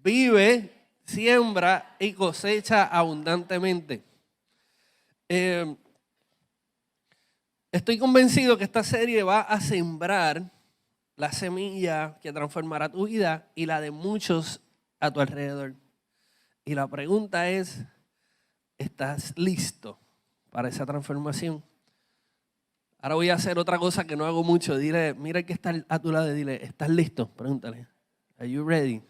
vive, siembra y cosecha abundantemente. Estoy convencido que esta serie va a sembrar la semilla que transformará tu vida y la de muchos a tu alrededor. Y la pregunta es, ¿estás listo para esa transformación? Ahora voy a hacer otra cosa que no hago mucho. Dile, mira el que está a tu lado y dile, ¿estás listo? Pregúntale. Are you ready?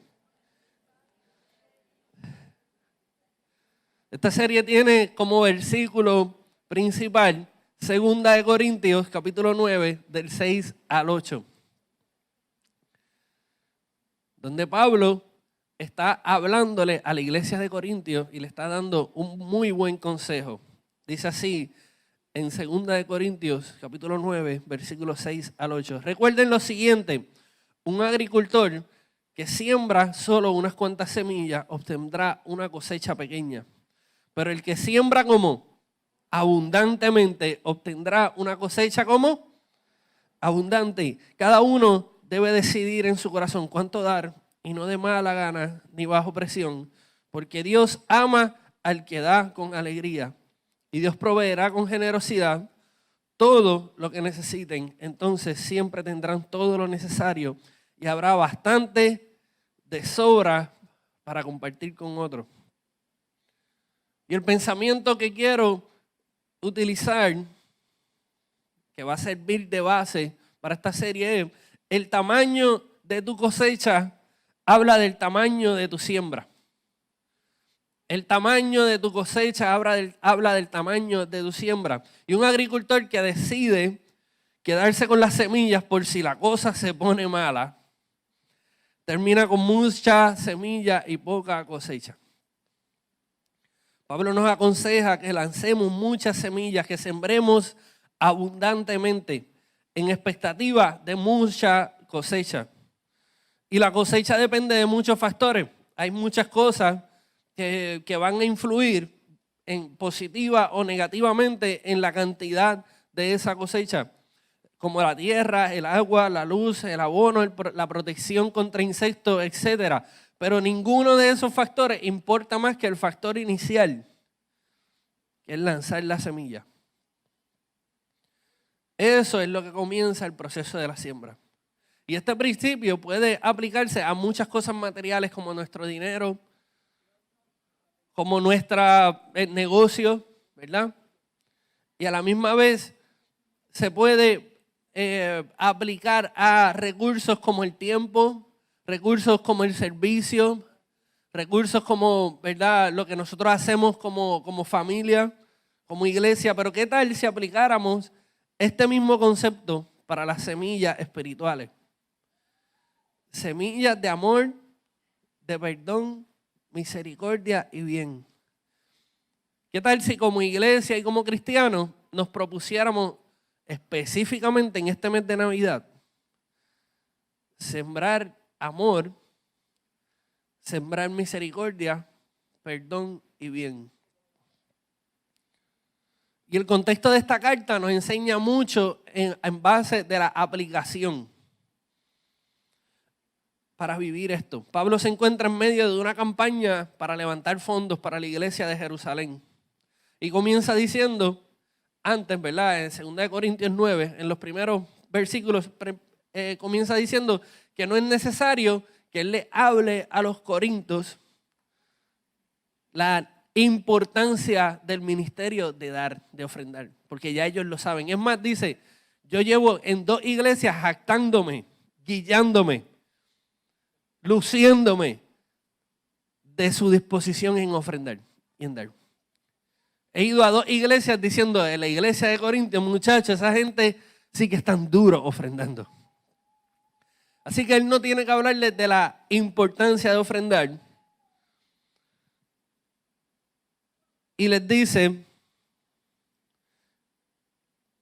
Esta serie tiene como versículo principal 2 Corintios, capítulo 9, del 6 al 8. Donde Pablo está hablándole a la iglesia de Corintios y le está dando un muy buen consejo. Dice así en 2 Corintios, capítulo 9, versículos 6 al 8. Recuerden lo siguiente, un agricultor que siembra solo unas cuantas semillas obtendrá una cosecha pequeña. Pero el que siembra como abundantemente obtendrá una cosecha como abundante. Cada uno debe decidir en su corazón cuánto dar y no de mala gana ni bajo presión, porque Dios ama al que da con alegría y Dios proveerá con generosidad todo lo que necesiten. Entonces siempre tendrán todo lo necesario y habrá bastante de sobra para compartir con otros. Y el pensamiento que quiero utilizar, que va a servir de base para esta serie, es el tamaño de tu cosecha habla del tamaño de tu siembra. El tamaño de tu cosecha habla del tamaño de tu siembra. Y un agricultor que decide quedarse con las semillas por si la cosa se pone mala, termina con mucha semilla y poca cosecha. Pablo nos aconseja que lancemos muchas semillas, que sembremos abundantemente en expectativa de mucha cosecha. Y la cosecha depende de muchos factores. Hay muchas cosas que van a influir positiva o negativamente en la cantidad de esa cosecha, como la tierra, el agua, la luz, el abono, la protección contra insectos, etc. Pero ninguno de esos factores importa más que el factor inicial, que es lanzar la semilla. Eso es lo que comienza el proceso de la siembra. Y este principio puede aplicarse a muchas cosas materiales como nuestro dinero, como nuestro negocio, ¿verdad? Y a la misma vez se puede aplicar a recursos como el tiempo, recursos como el servicio, recursos como, ¿verdad?, lo que nosotros hacemos como familia, como iglesia. Pero ¿qué tal si aplicáramos este mismo concepto para las semillas espirituales? Semillas de amor, de perdón, misericordia y bien. ¿Qué tal si como iglesia y como cristianos nos propusiéramos específicamente en este mes de Navidad sembrar amor, sembrar misericordia, perdón y bien? Y el contexto de esta carta nos enseña mucho en base de la aplicación para vivir esto. Pablo se encuentra en medio de una campaña para levantar fondos para la iglesia de Jerusalén. Y comienza diciendo, antes, ¿verdad?, en 2 Corintios 9, en los primeros versículos, comienza diciendo que no es necesario que él le hable a los corintios la importancia del ministerio de dar, de ofrendar, porque ya ellos lo saben. Es más, dice, yo llevo en 2 iglesias jactándome, guillándome, luciéndome de su disposición en ofrendar y en dar. He ido a 2 iglesias diciendo, de la iglesia de Corintios, muchachos, esa gente sí que están duros ofrendando. Así que él no tiene que hablarles de la importancia de ofrendar. Y les dice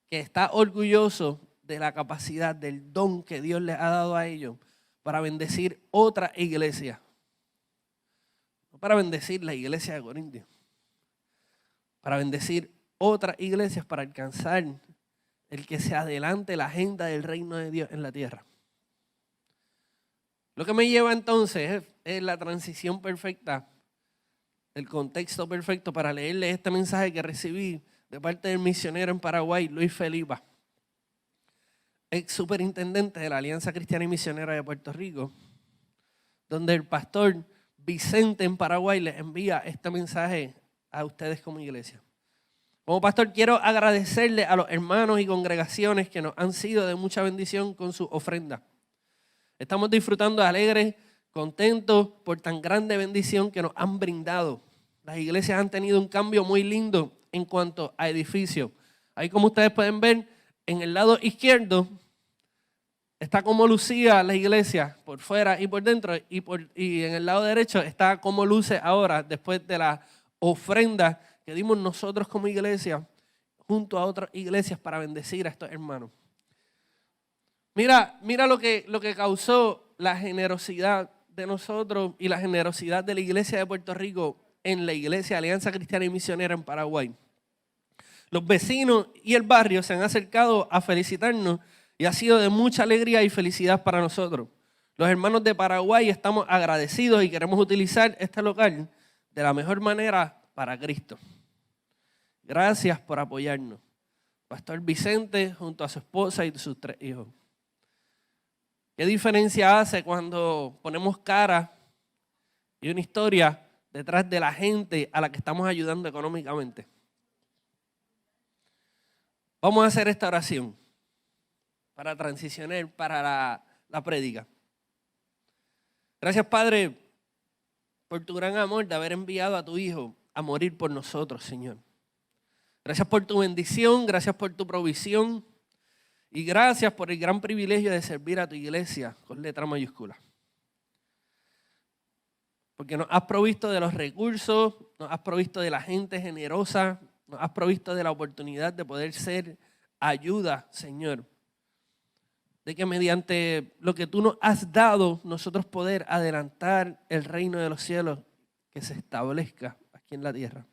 que está orgulloso de la capacidad, del don que Dios les ha dado a ellos para bendecir otra iglesia. No para bendecir la iglesia de Corintios, para bendecir otras iglesias, para alcanzar el que se adelante la agenda del reino de Dios en la tierra. Lo que me lleva entonces es la transición perfecta, el contexto perfecto para leerle este mensaje que recibí de parte del misionero en Paraguay, Luis Felipa, ex superintendente de la Alianza Cristiana y Misionera de Puerto Rico, donde el pastor Vicente en Paraguay les envía este mensaje a ustedes como iglesia. Como pastor, quiero agradecerle a los hermanos y congregaciones que nos han sido de mucha bendición con su ofrenda. Estamos disfrutando alegres, contentos por tan grande bendición que nos han brindado. Las iglesias han tenido un cambio muy lindo en cuanto a edificios. Ahí, como ustedes pueden ver, en el lado izquierdo está como lucía la iglesia por fuera y por dentro, y en el lado derecho está como luce ahora después de la ofrenda que dimos nosotros como iglesia junto a otras iglesias para bendecir a estos hermanos. Mira lo que causó la generosidad de nosotros y la generosidad de la iglesia de Puerto Rico en la iglesia Alianza Cristiana y Misionera en Paraguay. Los vecinos y el barrio se han acercado a felicitarnos y ha sido de mucha alegría y felicidad para nosotros. Los hermanos de Paraguay estamos agradecidos y queremos utilizar este local de la mejor manera para Cristo. Gracias por apoyarnos. Pastor Vicente junto a su esposa y sus 3 hijos. ¿Qué diferencia hace cuando ponemos cara y una historia detrás de la gente a la que estamos ayudando económicamente? Vamos a hacer esta oración para transicionar para la prédica. Gracias, Padre, por tu gran amor de haber enviado a tu Hijo a morir por nosotros, Señor. Gracias por tu bendición, gracias por tu provisión y gracias por el gran privilegio de servir a tu iglesia con letra mayúscula. Porque nos has provisto de los recursos, nos has provisto de la gente generosa, nos has provisto de la oportunidad de poder ser ayuda, Señor. De que mediante lo que tú nos has dado, nosotros poder adelantar el reino de los cielos que se establezca aquí en la tierra.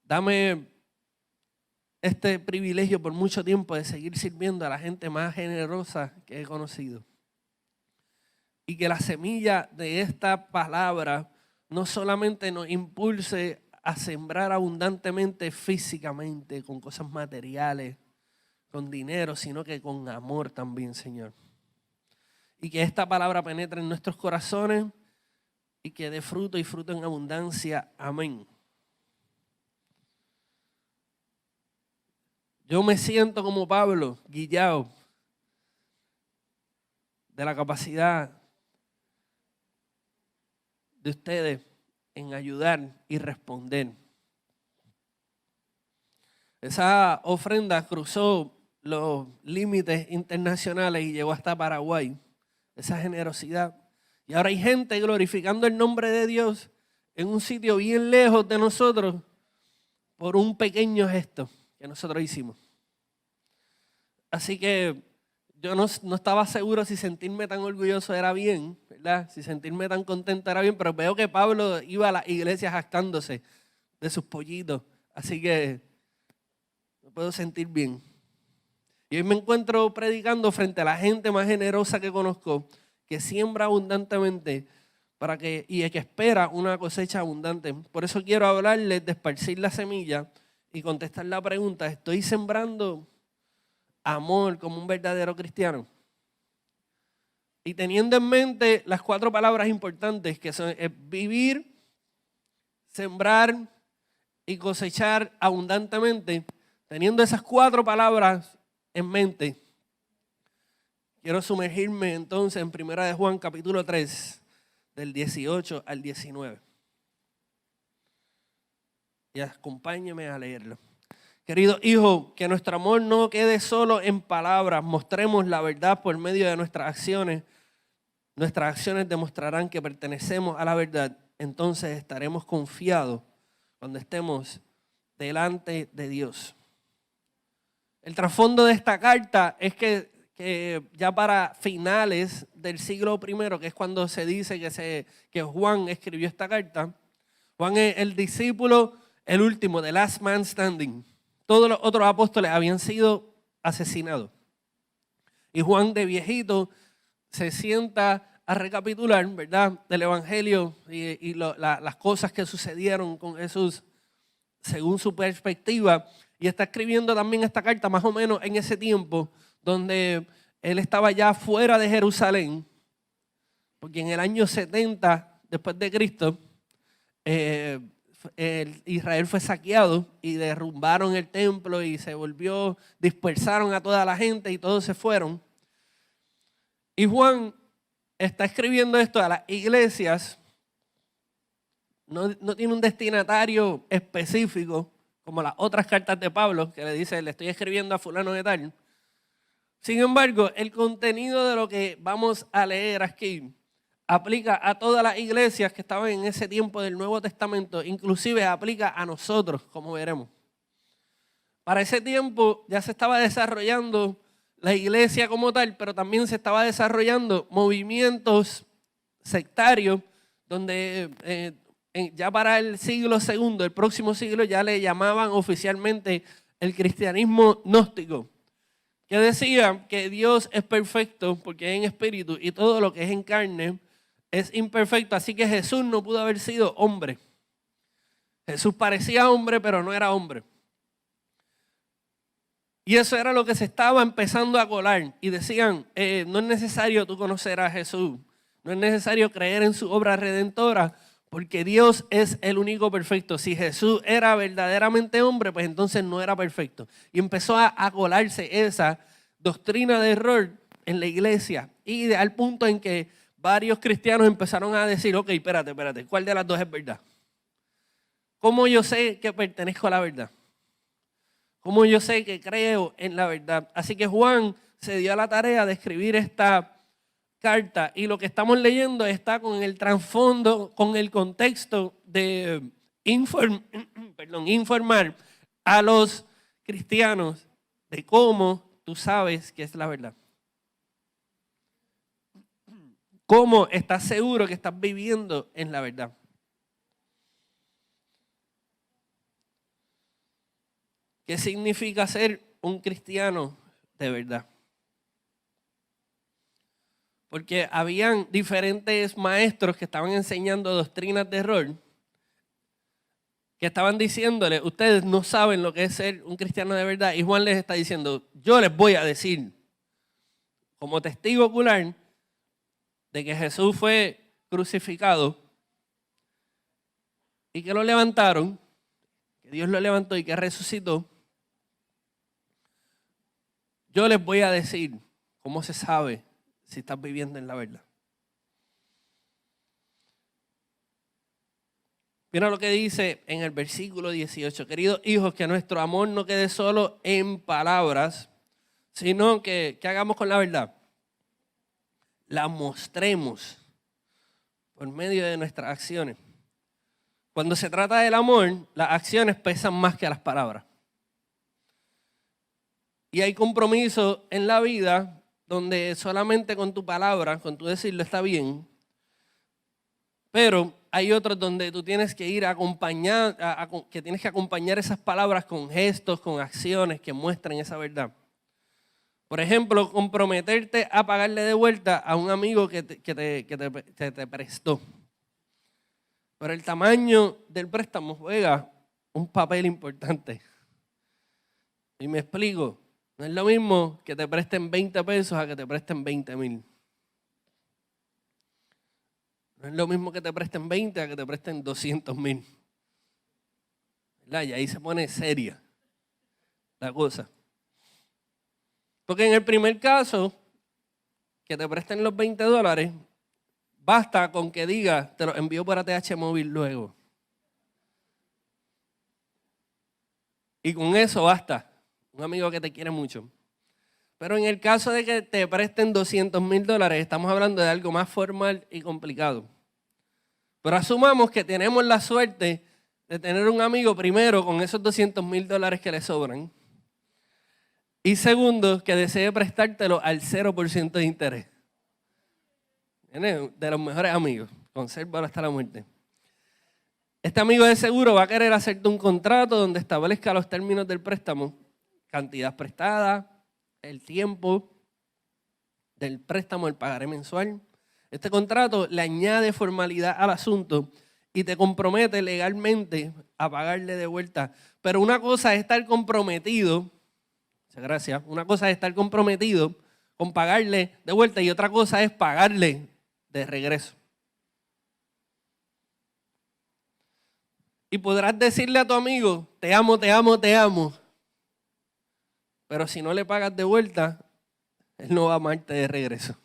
Dame este privilegio por mucho tiempo de seguir sirviendo a la gente más generosa que he conocido. Y que la semilla de esta palabra no solamente nos impulse a sembrar abundantemente físicamente, con cosas materiales, con dinero, sino que con amor también, Señor. Y que esta palabra penetre en nuestros corazones y que dé fruto y fruto en abundancia. Amén. Yo me siento como Pablo, guillado de la capacidad de ustedes en ayudar y responder. Esa ofrenda cruzó los límites internacionales y llegó hasta Paraguay. Esa generosidad. Y ahora hay gente glorificando el nombre de Dios en un sitio bien lejos de nosotros por un pequeño gesto que nosotros hicimos. Así que yo no estaba seguro si sentirme tan orgulloso era bien, ¿verdad? Si sentirme tan contento era bien, pero veo que Pablo iba a las iglesias jactándose de sus pollitos. Así que me puedo sentir bien. Y hoy me encuentro predicando frente a la gente más generosa que conozco, que siembra abundantemente y que espera una cosecha abundante. Por eso quiero hablarles de esparcir la semilla y contestar la pregunta: ¿estoy sembrando amor como un verdadero cristiano? Y teniendo en mente las 4 palabras importantes que son vivir, sembrar y cosechar abundantemente, teniendo esas 4 palabras en mente, quiero sumergirme entonces en 1 de Juan capítulo 3, del 18 al 19. Y acompáñeme a leerlo. Querido hijo, que nuestro amor no quede solo en palabras, mostremos la verdad por medio de nuestras acciones. Nuestras acciones demostrarán que pertenecemos a la verdad. Entonces estaremos confiados cuando estemos delante de Dios. El trasfondo de esta carta es que ya para finales del siglo I, que es cuando se dice que Juan escribió esta carta, Juan es el discípulo, el último, the last man standing. Todos los otros apóstoles habían sido asesinados. Y Juan, de viejito, se sienta a recapitular, ¿verdad?, del Evangelio y las cosas que sucedieron con Jesús según su perspectiva. Y está escribiendo también esta carta más o menos en ese tiempo donde él estaba ya fuera de Jerusalén, porque en el año 70 después de Cristo, Israel fue saqueado y derrumbaron el templo y se volvió, dispersaron a toda la gente y todos se fueron. Y Juan está escribiendo esto a las iglesias, no tiene un destinatario específico, como las otras cartas de Pablo, que le dice, le estoy escribiendo a fulano de tal. Sin embargo, el contenido de lo que vamos a leer aquí aplica a todas las iglesias que estaban en ese tiempo del Nuevo Testamento, inclusive aplica a nosotros, como veremos. Para ese tiempo ya se estaba desarrollando la iglesia como tal, pero también se estaba desarrollando movimientos sectarios, donde ya para el siglo segundo, el próximo siglo, ya le llamaban oficialmente el cristianismo gnóstico, que decía que Dios es perfecto porque es en espíritu y todo lo que es en carne es imperfecto, así que Jesús no pudo haber sido hombre. Jesús parecía hombre, pero no era hombre. Y eso era lo que se estaba empezando a colar. Y decían, no es necesario tú conocer a Jesús, no es necesario creer en su obra redentora, porque Dios es el único perfecto. Si Jesús era verdaderamente hombre, pues entonces no era perfecto. Y empezó a colarse esa doctrina de error en la iglesia. Y al punto en que varios cristianos empezaron a decir, ok, espérate, ¿cuál de las dos es verdad? ¿Cómo yo sé que pertenezco a la verdad? ¿Cómo yo sé que creo en la verdad? Así que Juan se dio a la tarea de escribir esta carta y lo que estamos leyendo está con el trasfondo, con el contexto de informar a los cristianos de cómo tú sabes que es la verdad. ¿Cómo estás seguro que estás viviendo en la verdad? ¿Qué significa ser un cristiano de verdad? Porque habían diferentes maestros que estaban enseñando doctrinas de error, que estaban diciéndole, ustedes no saben lo que es ser un cristiano de verdad. Y Juan les está diciendo, yo les voy a decir, como testigo ocular, de que Jesús fue crucificado y que lo levantaron, que Dios lo levantó y que resucitó. Yo les voy a decir cómo se sabe si estás viviendo en la verdad. Mira lo que dice en el versículo 18. Queridos hijos, que nuestro amor no quede solo en palabras, sino que hagamos con la verdad. La mostremos por medio de nuestras acciones. Cuando se trata del amor, las acciones pesan más que las palabras. Y hay compromisos en la vida donde solamente con tu palabra, con tu decirlo está bien, pero hay otros donde tú tienes que ir a acompañar, que tienes que acompañar esas palabras con gestos, con acciones que muestren esa verdad. Por ejemplo, comprometerte a pagarle de vuelta a un amigo que te prestó. Pero el tamaño del préstamo juega un papel importante. Y me explico. No es lo mismo que te presten 20 pesos a que te presten 20,000. No es lo mismo que te presten 20 a que te presten 200,000. ¿Verdad? Y ahí se pone seria la cosa. Porque en el primer caso, que te presten los $20, basta con que diga, te lo envío por ATH móvil luego. Y con eso basta. Un amigo que te quiere mucho. Pero en el caso de que te presten $200,000, estamos hablando de algo más formal y complicado. Pero asumamos que tenemos la suerte de tener un amigo, primero, con esos $200,000 que le sobran. Y segundo, que desee prestártelo al 0% de interés. De los mejores amigos. Consérvalo hasta la muerte. Este amigo de seguro va a querer hacerte un contrato donde establezca los términos del préstamo, cantidad prestada, el tiempo. del préstamo, el pagaré mensual. Este contrato le añade formalidad al asunto y te compromete legalmente a pagarle de vuelta. Pero una cosa es estar comprometido, muchas gracias, una cosa es estar comprometido con pagarle de vuelta y otra cosa es pagarle de regreso. Y podrás decirle a tu amigo, te amo, te amo, te amo. Pero si no le pagas de vuelta, él no va a amarte de regreso.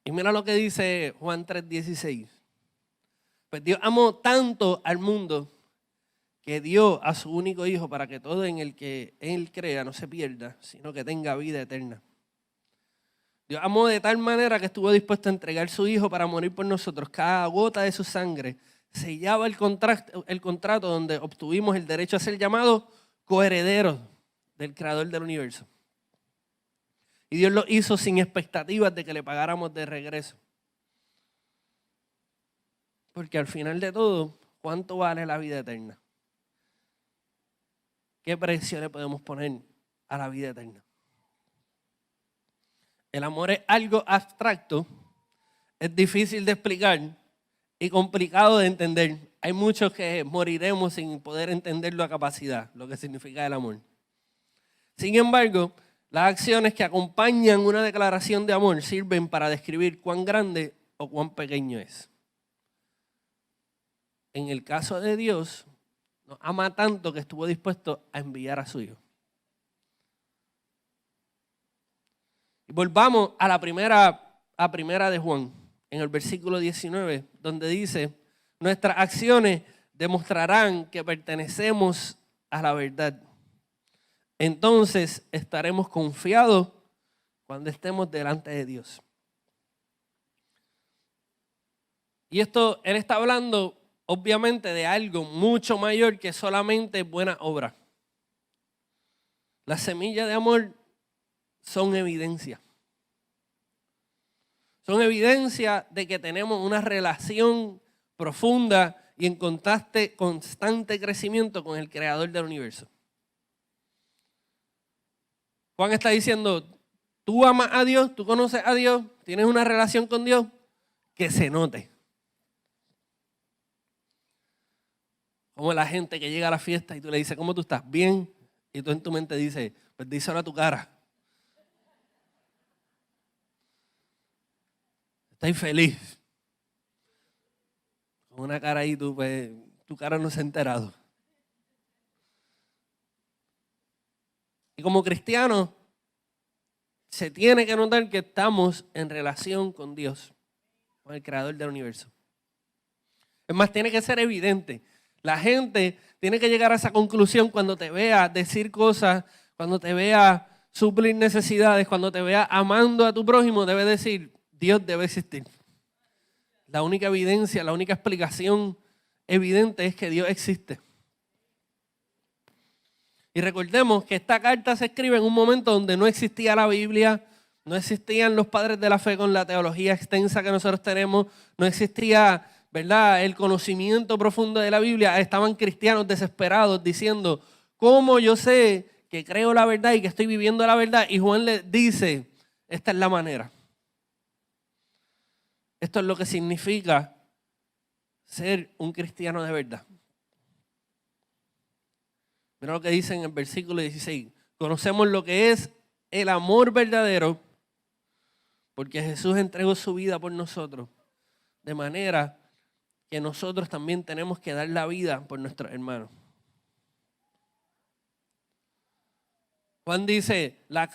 Y mira lo que dice Juan 3:16. Pues Dios amó tanto al mundo que dio a su único hijo para que todo en el que él crea no se pierda, sino que tenga vida eterna. Dios amó de tal manera que estuvo dispuesto a entregar su hijo para morir por nosotros. Cada gota de su sangre sellaba el contrato donde obtuvimos el derecho a ser llamados coherederos del creador del universo. Y Dios lo hizo sin expectativas de que le pagáramos de regreso. Porque al final de todo, ¿cuánto vale la vida eterna? ¿Qué precio le podemos poner a la vida eterna? El amor es algo abstracto, es difícil de explicar y complicado de entender. Hay muchos que moriremos sin poder entenderlo a capacidad, lo que significa el amor. Sin embargo, las acciones que acompañan una declaración de amor sirven para describir cuán grande o cuán pequeño es. En el caso de Dios, nos ama tanto que estuvo dispuesto a enviar a su Hijo. Y volvamos a la primera de Juan, en el versículo 19, donde dice, nuestras acciones demostrarán que pertenecemos a la verdad. Entonces estaremos confiados cuando estemos delante de Dios. Y esto, él está hablando obviamente de algo mucho mayor que solamente buena obra. Las semillas de amor son evidencia. Son evidencia de que tenemos una relación profunda y en constante crecimiento con el creador del universo. Juan está diciendo, tú amas a Dios, tú conoces a Dios, tienes una relación con Dios, que se note. Como la gente que llega a la fiesta y tú le dices, ¿cómo tú estás? Bien. Y tú en tu mente dices, pues díselo a tu cara. Estás feliz. Con una cara ahí, pues, tu cara no se ha enterado. Y como cristianos, se tiene que notar que estamos en relación con Dios, con el creador del universo. Es más, tiene que ser evidente. La gente tiene que llegar a esa conclusión cuando te vea decir cosas, cuando te vea suplir necesidades, cuando te vea amando a tu prójimo, debe decir, Dios debe existir. La única evidencia, la única explicación evidente es que Dios existe. Y recordemos que esta carta se escribe en un momento donde no existía la Biblia, no existían los padres de la fe con la teología extensa que nosotros tenemos, no existía, ¿verdad?, el conocimiento profundo de la Biblia. Estaban cristianos desesperados diciendo, ¿cómo yo sé que creo la verdad y que estoy viviendo la verdad? Y Juan le dice, esta es la manera. Esto es lo que significa ser un cristiano de verdad. Mira lo que dice en el versículo 16. Conocemos lo que es el amor verdadero porque Jesús entregó su vida por nosotros. De manera que nosotros también tenemos que dar la vida por nuestros hermanos. Juan dice, la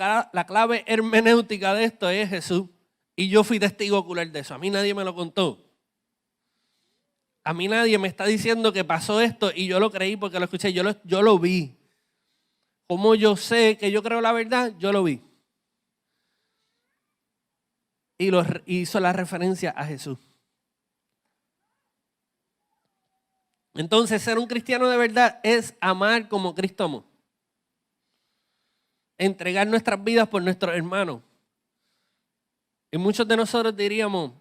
clave hermenéutica de esto es Jesús. Y yo fui testigo ocular de eso. A mí nadie me lo contó. A mí nadie me está diciendo que pasó esto y yo lo creí porque lo escuché. Yo lo vi. Como yo sé que yo creo la verdad, yo lo vi. Y hizo la referencia a Jesús. Entonces, ser un cristiano de verdad es amar como Cristo amó. Entregar nuestras vidas por nuestros hermanos. Y muchos de nosotros diríamos,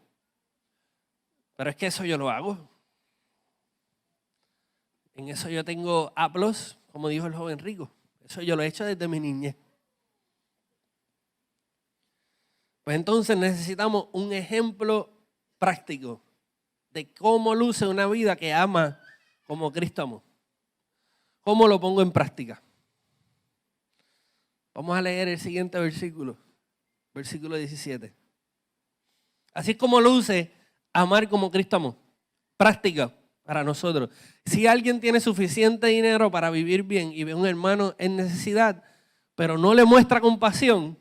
pero es que eso yo lo hago. En eso yo tengo A+, como dijo el joven rico. Eso yo lo he hecho desde mi niñez. Pues entonces necesitamos un ejemplo práctico de cómo luce una vida que ama como Cristo amó. ¿Cómo lo pongo en práctica? Vamos a leer el siguiente versículo, versículo 17. Así es como luce amar como Cristo amó. Práctica para nosotros. Si alguien tiene suficiente dinero para vivir bien y ve a un hermano en necesidad, pero no le muestra compasión,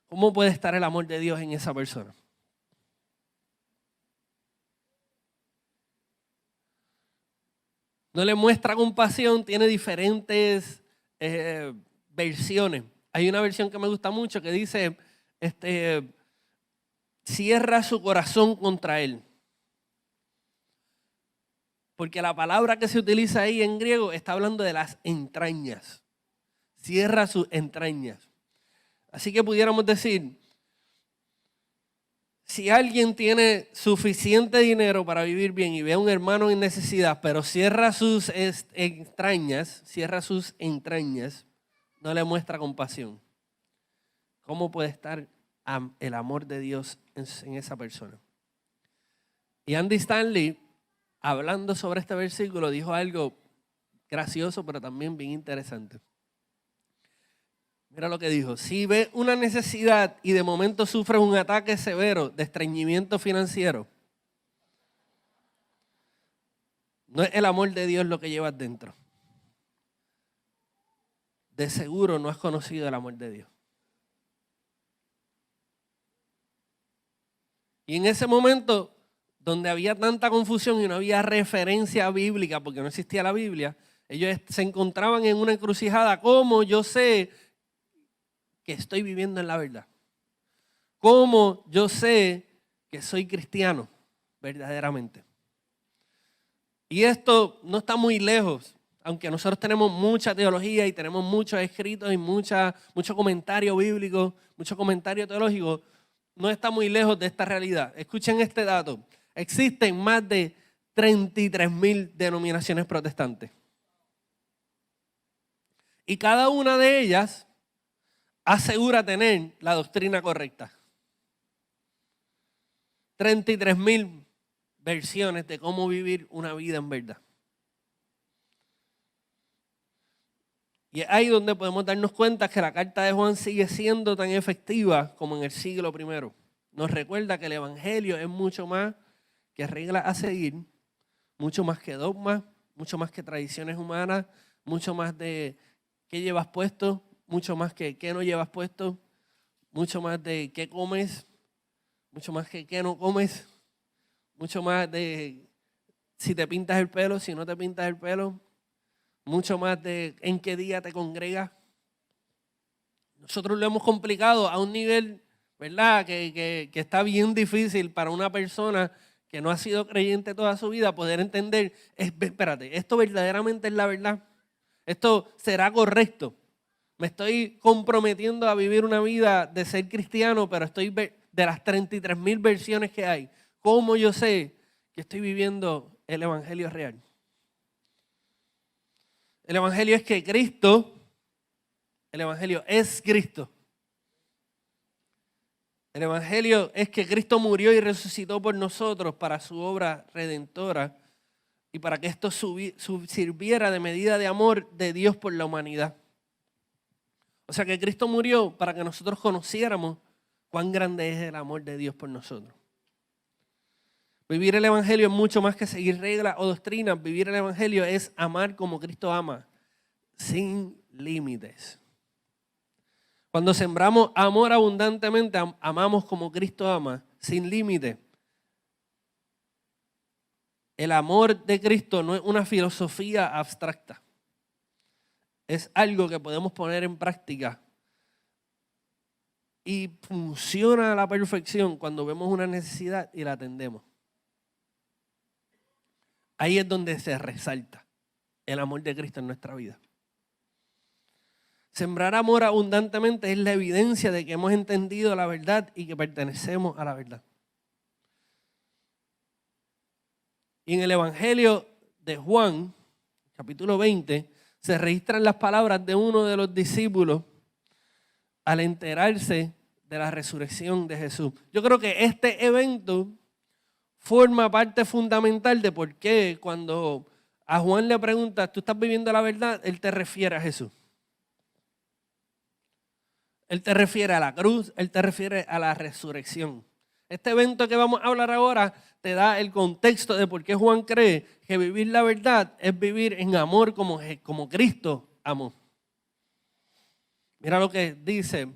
¿cómo puede estar el amor de Dios en esa persona? No le muestra compasión, tiene diferentes versiones. Hay una versión que me gusta mucho que dice, cierra su corazón contra él. Porque la palabra que se utiliza ahí en griego está hablando de las entrañas. Cierra sus entrañas. Así que pudiéramos decir, si alguien tiene suficiente dinero para vivir bien y ve a un hermano en necesidad, pero cierra sus entrañas, no le muestra compasión, ¿cómo puede estar el amor de Dios en esa persona? Y Andy Stanley, hablando sobre este versículo, dijo algo gracioso, pero también bien interesante. Mira lo que dijo. Si ves una necesidad y de momento sufres un ataque severo de estreñimiento financiero, no es el amor de Dios lo que llevas dentro. De seguro no has conocido el amor de Dios. Y en ese momento, donde había tanta confusión y no había referencia bíblica, porque no existía la Biblia, ellos se encontraban en una encrucijada. ¿Cómo yo sé que estoy viviendo en la verdad? ¿Cómo yo sé que soy cristiano verdaderamente? Y esto no está muy lejos, aunque nosotros tenemos mucha teología y tenemos muchos escritos y mucho comentario bíblico, mucho comentario teológico, no está muy lejos de esta realidad. Escuchen este dato. Existen más de 33,000 denominaciones protestantes. Y cada una de ellas asegura tener la doctrina correcta. 33,000 versiones de cómo vivir una vida en verdad. Y es ahí donde podemos darnos cuenta que la carta de Juan sigue siendo tan efectiva como en el siglo I. Nos recuerda que el evangelio es mucho más que reglas a seguir, mucho más que dogmas, mucho más que tradiciones humanas, mucho más de qué llevas puesto, mucho más que qué no llevas puesto, mucho más de qué comes, mucho más que qué no comes, mucho más de si te pintas el pelo, si no te pintas el pelo, mucho más de en qué día te congregas. Nosotros lo hemos complicado a un nivel, ¿verdad?, que está bien difícil para una persona que no ha sido creyente toda su vida poder entender, espérate, ¿esto verdaderamente es la verdad? ¿Esto será correcto? Me estoy comprometiendo a vivir una vida de ser cristiano, pero estoy de las 33,000 versiones que hay. ¿Cómo yo sé que estoy viviendo el evangelio real? El evangelio es que el evangelio es Cristo. El evangelio es que Cristo murió y resucitó por nosotros para su obra redentora y para que esto sirviera de medida de amor de Dios por la humanidad. O sea que Cristo murió para que nosotros conociéramos cuán grande es el amor de Dios por nosotros. Vivir el evangelio es mucho más que seguir reglas o doctrinas. Vivir el evangelio es amar como Cristo ama, sin límites. Cuando sembramos amor abundantemente, amamos como Cristo ama, sin límite. El amor de Cristo no es una filosofía abstracta. Es algo que podemos poner en práctica. Y funciona a la perfección cuando vemos una necesidad y la atendemos. Ahí es donde se resalta el amor de Cristo en nuestra vida. Sembrar amor abundantemente es la evidencia de que hemos entendido la verdad y que pertenecemos a la verdad. Y en el Evangelio de Juan, capítulo 20, se registran las palabras de uno de los discípulos al enterarse de la resurrección de Jesús. Yo creo que este evento forma parte fundamental de por qué cuando a Juan le pregunta, ¿tú estás viviendo la verdad? Él te refiere a Jesús. Él te refiere a la cruz, él te refiere a la resurrección. Este evento que vamos a hablar ahora te da el contexto de por qué Juan cree que vivir la verdad es vivir en amor como Cristo amó. Mira lo que dice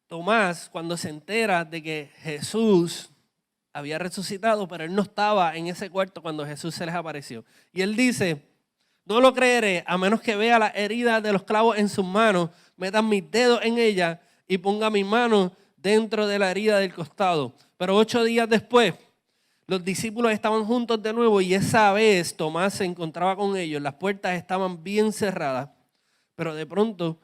Tomás cuando se entera de que Jesús había resucitado, pero él no estaba en ese cuarto cuando Jesús se les apareció. Y él dice, no lo creeré a menos que vea las heridas de los clavos en sus manos, meta mis dedos en ellas y ponga mis manos dentro de la herida del costado. Pero 8 días después, los discípulos estaban juntos de nuevo y esa vez Tomás se encontraba con ellos. Las puertas estaban bien cerradas, pero de pronto,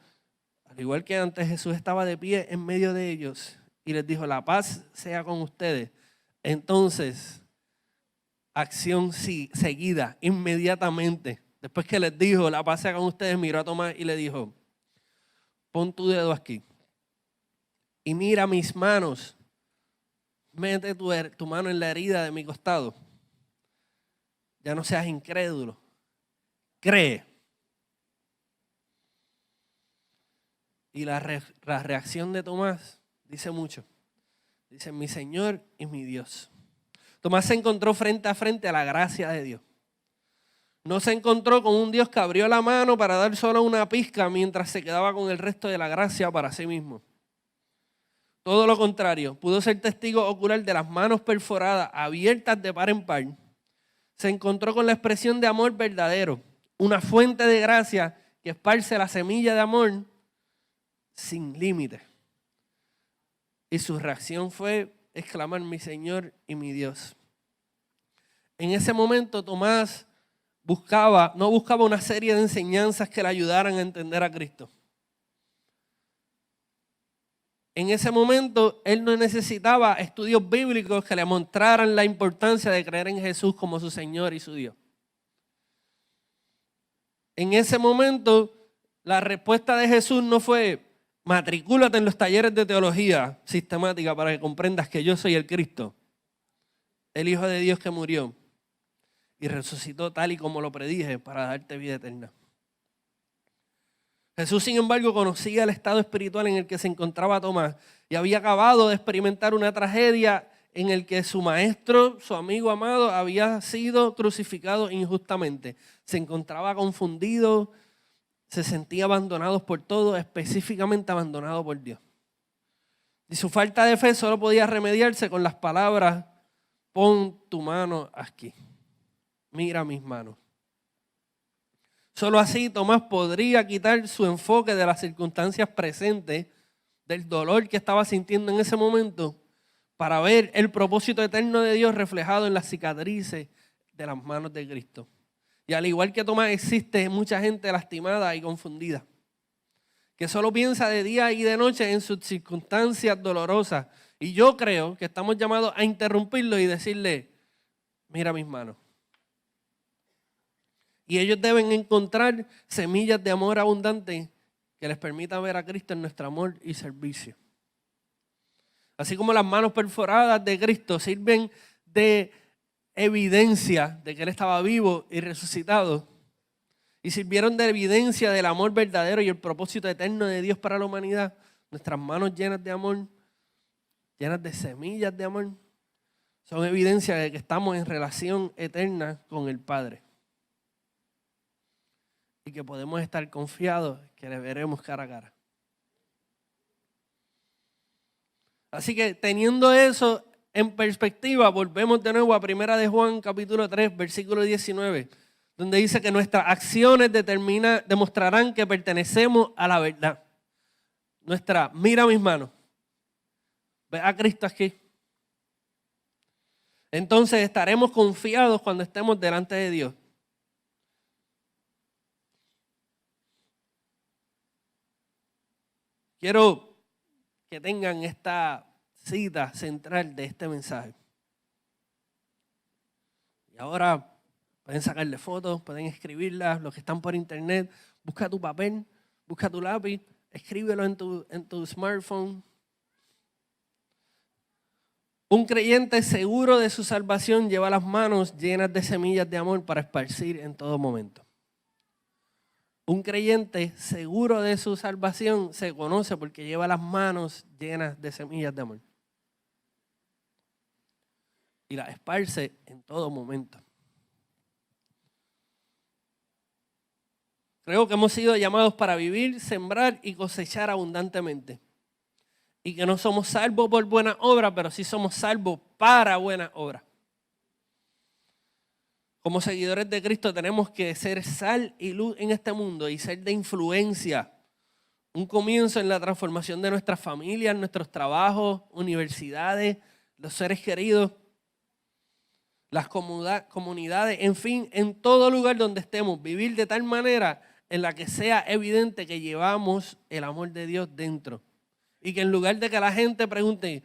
al igual que antes, Jesús estaba de pie en medio de ellos y les dijo, la paz sea con ustedes. Entonces, acción seguida, inmediatamente. Después que les dijo, la paz sea con ustedes, miró a Tomás y le dijo, pon tu dedo aquí y mira mis manos. Mete tu mano en la herida de mi costado. Ya no seas incrédulo. Cree. Y la reacción de Tomás dice mucho. Dice, mi Señor y mi Dios. Tomás se encontró frente a frente a la gracia de Dios. No se encontró con un Dios que abrió la mano para dar solo una pizca mientras se quedaba con el resto de la gracia para sí mismo. Todo lo contrario, pudo ser testigo ocular de las manos perforadas, abiertas de par en par. Se encontró con la expresión de amor verdadero, una fuente de gracia que esparce la semilla de amor sin límite. Y su reacción fue exclamar, mi Señor y mi Dios. En ese momento Tomás no buscaba una serie de enseñanzas que le ayudaran a entender a Cristo. En ese momento, él no necesitaba estudios bíblicos que le mostraran la importancia de creer en Jesús como su Señor y su Dios. En ese momento, la respuesta de Jesús no fue, matricúlate en los talleres de teología sistemática para que comprendas que yo soy el Cristo, el Hijo de Dios que murió y resucitó tal y como lo predije para darte vida eterna. Jesús, sin embargo, conocía el estado espiritual en el que se encontraba Tomás y había acabado de experimentar una tragedia en el que su maestro, su amigo amado, había sido crucificado injustamente. Se encontraba confundido, se sentía abandonado por todo, específicamente abandonado por Dios. Y su falta de fe solo podía remediarse con las palabras, pon tu mano aquí, mira mis manos. Solo así Tomás podría quitar su enfoque de las circunstancias presentes, del dolor que estaba sintiendo en ese momento, para ver el propósito eterno de Dios reflejado en las cicatrices de las manos de Cristo. Y al igual que Tomás, existe mucha gente lastimada y confundida, que solo piensa de día y de noche en sus circunstancias dolorosas. Y yo creo que estamos llamados a interrumpirlo y decirle, mira mis manos. Y ellos deben encontrar semillas de amor abundante que les permita ver a Cristo en nuestro amor y servicio. Así como las manos perforadas de Cristo sirven de evidencia de que Él estaba vivo y resucitado, y sirvieron de evidencia del amor verdadero y el propósito eterno de Dios para la humanidad, nuestras manos llenas de amor, llenas de semillas de amor, son evidencia de que estamos en relación eterna con el Padre. Y que podemos estar confiados que le veremos cara a cara. Así que teniendo eso en perspectiva, volvemos de nuevo a 1 de Juan capítulo 3, versículo 19, donde dice que nuestras acciones demostrarán que pertenecemos a la verdad. Mira mis manos, ve a Cristo aquí. Entonces estaremos confiados cuando estemos delante de Dios. Quiero que tengan esta cita central de este mensaje. Y ahora pueden sacarle fotos, pueden escribirlas, los que están por internet, busca tu papel, busca tu lápiz, escríbelo en tu smartphone. Un creyente seguro de su salvación lleva las manos llenas de semillas de amor para esparcir en todo momento. Un creyente seguro de su salvación se conoce porque lleva las manos llenas de semillas de amor. Y las esparce en todo momento. Creo que hemos sido llamados para vivir, sembrar y cosechar abundantemente. Y que no somos salvos por buena obra, pero sí somos salvos para buena obra. Como seguidores de Cristo tenemos que ser sal y luz en este mundo y ser de influencia. Un comienzo en la transformación de nuestras familias, nuestros trabajos, universidades, los seres queridos, las comunidades, en fin, en todo lugar donde estemos, vivir de tal manera en la que sea evidente que llevamos el amor de Dios dentro. Y que en lugar de que la gente pregunte,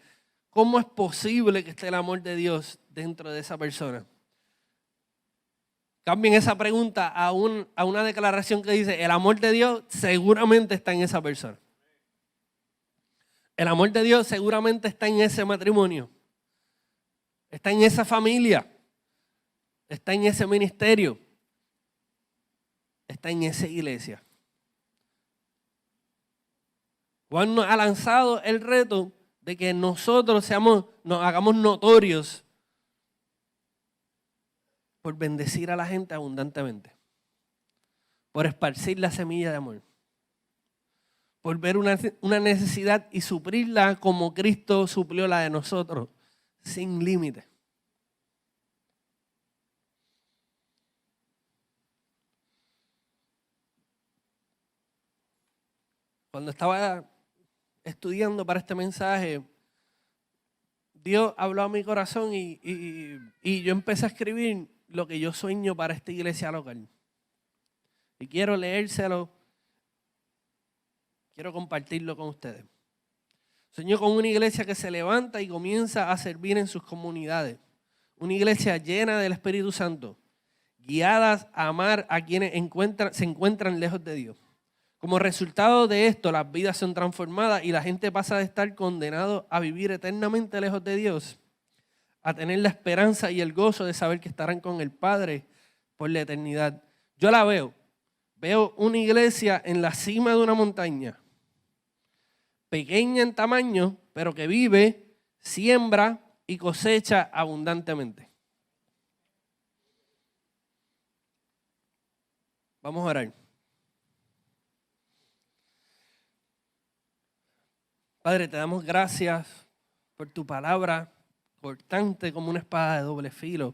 ¿cómo es posible que esté el amor de Dios dentro de esa persona? Cambien esa pregunta a una declaración que dice, el amor de Dios seguramente está en esa persona. El amor de Dios seguramente está en ese matrimonio. Está en esa familia. Está en ese ministerio. Está en esa iglesia. Juan nos ha lanzado el reto de que nosotros nos hagamos notorios por bendecir a la gente abundantemente, por esparcir la semilla de amor, por ver una necesidad y suplirla como Cristo suplió la de nosotros, sin límite. Cuando estaba estudiando para este mensaje, Dios habló a mi corazón y yo empecé a escribir lo que yo sueño para esta iglesia local. Y quiero leérselo, quiero compartirlo con ustedes. Sueño con una iglesia que se levanta y comienza a servir en sus comunidades. Una iglesia llena del Espíritu Santo, guiadas a amar a quienes se encuentran lejos de Dios. Como resultado de esto, las vidas son transformadas y la gente pasa de estar condenado a vivir eternamente lejos de Dios a tener la esperanza y el gozo de saber que estarán con el Padre por la eternidad. Yo la veo una iglesia en la cima de una montaña, pequeña en tamaño, pero que vive, siembra y cosecha abundantemente. Vamos a orar. Padre, te damos gracias por tu palabra, cortante como una espada de doble filo,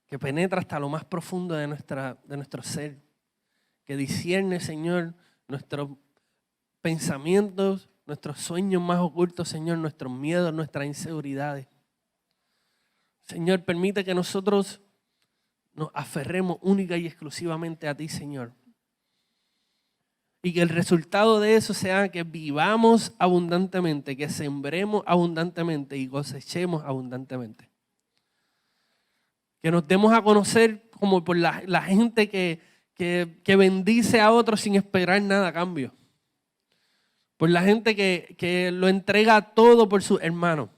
que penetra hasta lo más profundo de nuestro ser, que discierne, Señor, nuestros pensamientos, nuestros sueños más ocultos, Señor, nuestros miedos, nuestras inseguridades. Señor, permite que nosotros nos aferremos única y exclusivamente a ti, Señor. Y que el resultado de eso sea que vivamos abundantemente, que sembremos abundantemente y cosechemos abundantemente. Que nos demos a conocer como por la gente que bendice a otros sin esperar nada a cambio. Por la gente que lo entrega todo por sus hermanos.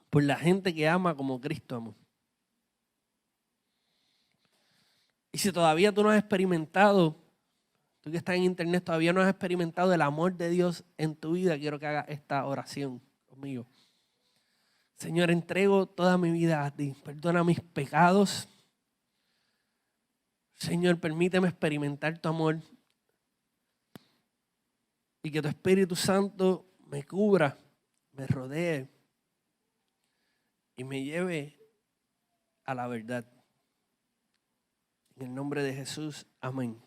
Por la gente que ama como Cristo amó. Y si todavía tú no has experimentado, tú que estás en internet, todavía no has experimentado el amor de Dios en tu vida, quiero que hagas esta oración conmigo. Señor, entrego toda mi vida a ti. Perdona mis pecados. Señor, permíteme experimentar tu amor. Y que tu Espíritu Santo me cubra, me rodee y me lleve a la verdad. En el nombre de Jesús, amén.